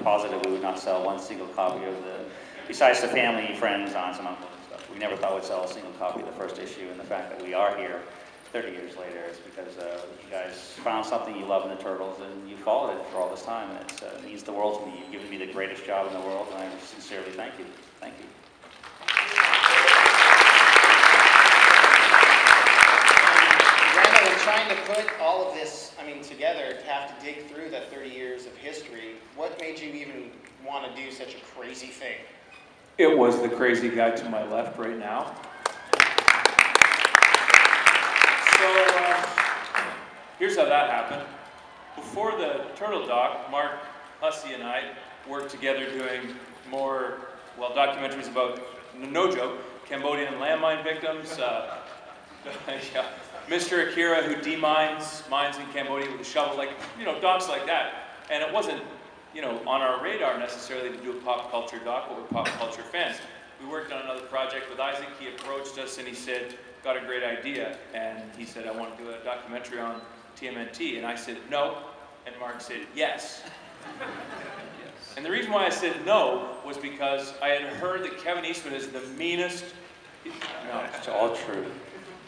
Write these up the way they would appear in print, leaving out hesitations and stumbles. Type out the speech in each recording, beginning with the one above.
positive we would not sell one single copy of besides the family, friends, aunts and uncles and stuff. We never thought we'd sell a single copy of the first issue, and the fact that we are here 30 years later is because you guys found something you love in the Turtles, and you followed it for all this time, and it means the world to me. You've given me the greatest job in the world, and I sincerely thank you. Thank you. Randall, in trying to put all of this, together, to have to dig through that 30 years of history, what made you even want to do such a crazy thing? It was the crazy guy to my left right now. So, here's how that happened. Before the Turtle Doc, Mark Hussey and I worked together doing more, documentaries about, no joke, Cambodian landmine victims, Mr. Akira who demines mines in Cambodia with a shovel, docs like that. And it wasn't, on our radar necessarily to do a pop culture doc, but we're pop culture fans. We worked on another project with Isaac. He approached us and he said, got a great idea. And he said, I want to do a documentary on TMNT. And I said, no. And Mark said, yes. And the reason why I said no was because I had heard that Kevin Eastman is the meanest. No, it's all true.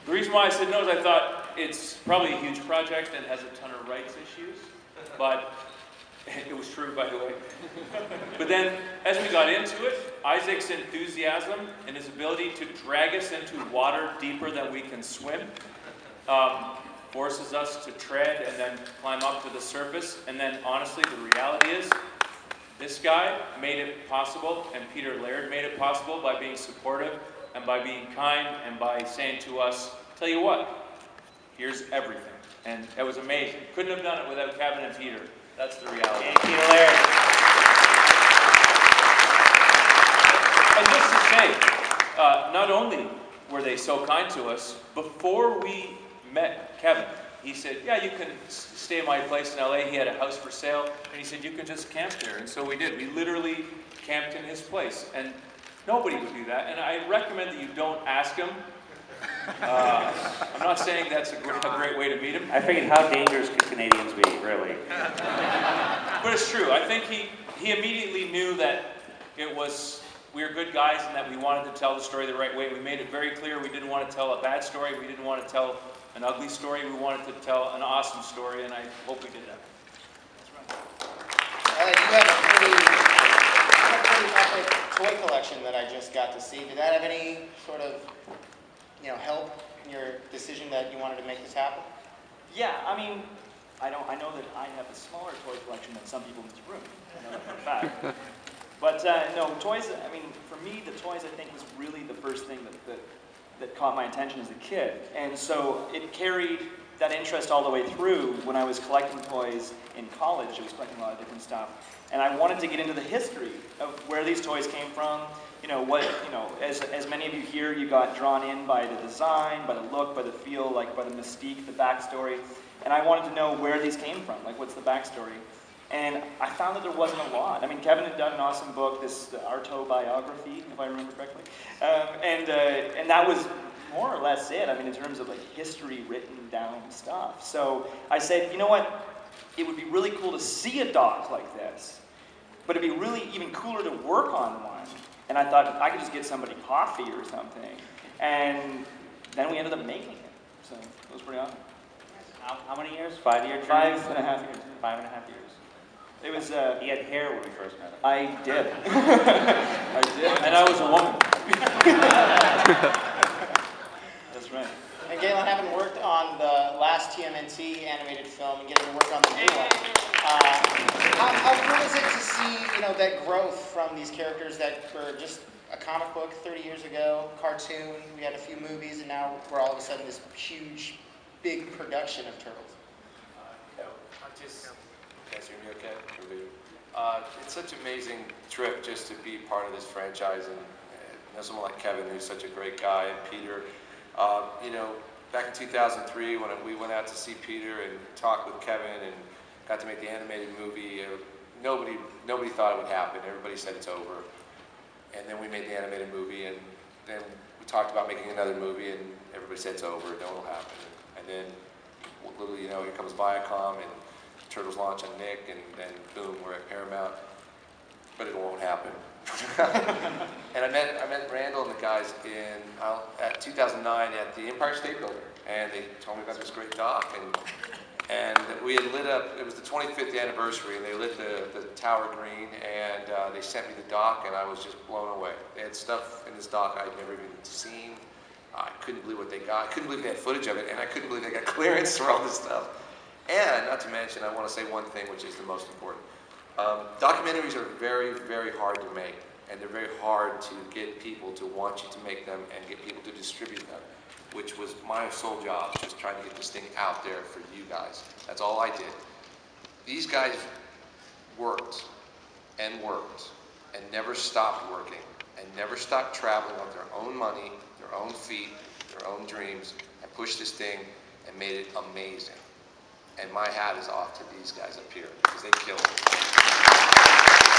The reason why I said no is I thought it's probably a huge project and has a ton of rights issues, but it was true, by the way. But then, as we got into it, Isaac's enthusiasm and his ability to drag us into water deeper than we can swim forces us to tread and then climb up to the surface. And then, honestly, the reality is, this guy made it possible, and Peter Laird made it possible by being supportive and by being kind and by saying to us, tell you what, here's everything. And that was amazing. Couldn't have done it without Kevin and Peter. That's the reality. And Peter Laird. And just to say, not only were they so kind to us, before we met Kevin, he said, yeah, you can stay at my place in LA. He had a house for sale, and he said, you can just camp there. And so we did. We literally camped in his place. And nobody would do that, and I recommend that you don't ask him. I'm not saying that's a great way to meet him. I figured, how dangerous could Canadians be, really? But it's true. I think he immediately knew that we were good guys and that we wanted to tell the story the right way. We made it very clear we didn't want to tell a bad story. We didn't want to tell an ugly story. We wanted to tell an awesome story, and I hope we did that. That's right. You have a pretty epic toy collection that I just got to see. Did that have any sort of, help in your decision that you wanted to make this happen? Yeah, I know that I have a smaller toy collection than some people in this room. I know that for a fact. But no, toys, for me, the toys, I think, was really the first thing that caught my attention as a kid. And so it carried that interest all the way through when I was collecting toys in college. I was collecting a lot of different stuff. And I wanted to get into the history of where these toys came from. As many of you here, you got drawn in by the design, by the look, by the feel, by the mystique, the backstory. And I wanted to know where these came from, what's the backstory. And I found that there wasn't a lot. Kevin had done an awesome book, the Arto biography, if I remember correctly. And that was more or less it, in terms of history written down stuff. So I said, you know what? It would be really cool to see a doc like this, but it'd be really even cooler to work on one. And I thought I could just get somebody coffee or something. And then we ended up making it. So it was pretty awesome. How many years? 5 years? 5.5 years. 5.5 years. It was, he had hair when we first met him. I did. I did. And I was a woman. That's right. And Galen, having worked on the last TMNT animated film and getting to work on the new one, how cool is it to see, that growth from these characters that were just a comic book 30 years ago, cartoon, we had a few movies, and now we're all of a sudden this huge, big production of Turtles? You guys hear me okay? It's such an amazing trip just to be part of this franchise, and someone like Kevin, who's such a great guy, and Peter. Back in 2003, when we went out to see Peter and talk with Kevin and got to make the animated movie, nobody thought it would happen. Everybody said it's over. And then we made the animated movie, and then we talked about making another movie, and everybody said it's over, no, it'll happen. And then, literally, here comes Viacom, and Turtles launch on Nick, and then boom, we're at Paramount. but it won't happen. And I met Randall and the guys at 2009 at the Empire State Building, and they told me about this great dock, and we had lit up, it was the 25th anniversary, and they lit the tower green, and they sent me the dock, and I was just blown away. They had stuff in this dock I'd never even seen. I couldn't believe what they got. I couldn't believe they had footage of it, and I couldn't believe they got clearance for all this stuff. And not to mention, I want to say one thing, which is the most important. Documentaries are very, very hard to make, and they're very hard to get people to want you to make them and get people to distribute them, which was my sole job, just trying to get this thing out there for you guys. That's all I did. These guys worked and never stopped working, and never stopped traveling on their own money, their own feet, their own dreams, and pushed this thing and made it amazing. And my hat is off to these guys up here, because they killed it.